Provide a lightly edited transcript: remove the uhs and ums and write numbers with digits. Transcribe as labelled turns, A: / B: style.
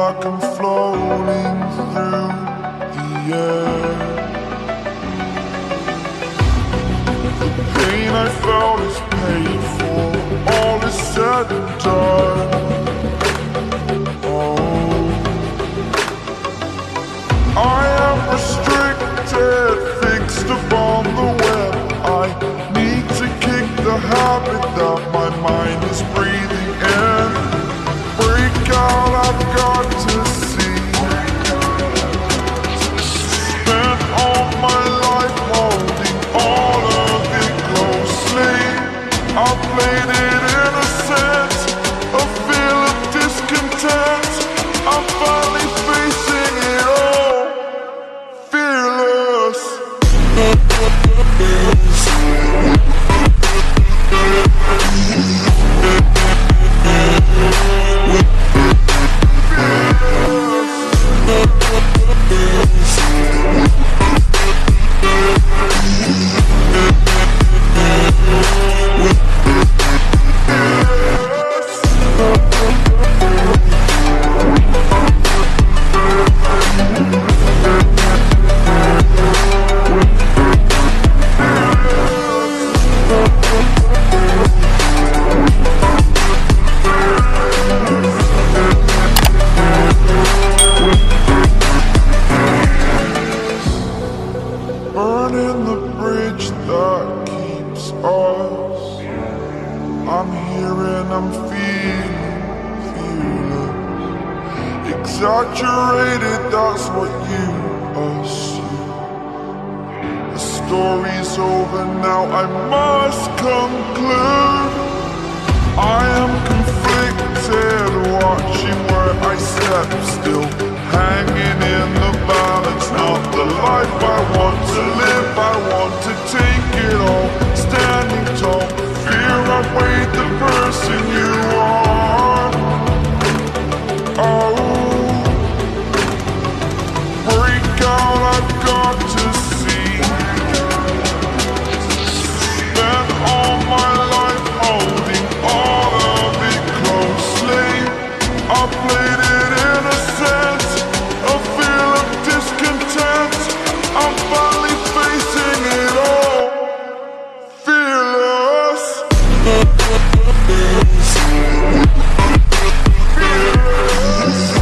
A: like I'm floating through the air. The pain I felt is paid for, all is said and done. Oh, I am restricted, fixed upon the web. I need to kick the habit that my mind is breathing in. Break out, I've got to see. Spent all my life holding all of it closely. I played it innocent, a feel of discontent. I'm finally facing it all, fearless. Burning the bridge that keeps us. I'm here and I'm feeling exaggerated, that's what you assume. The story's over now, I must conclude. I am conflicted, watching where I step, still hanging in the balance. Not the life I want to live, I want to take it all. Standing tall, fear I've weighed the person you are. Oh, break out, I've got to see. Spent all my life holding all of it closely. I played it innocent, a feel of discontent. I'm finally facing it all, fearless. Fearless.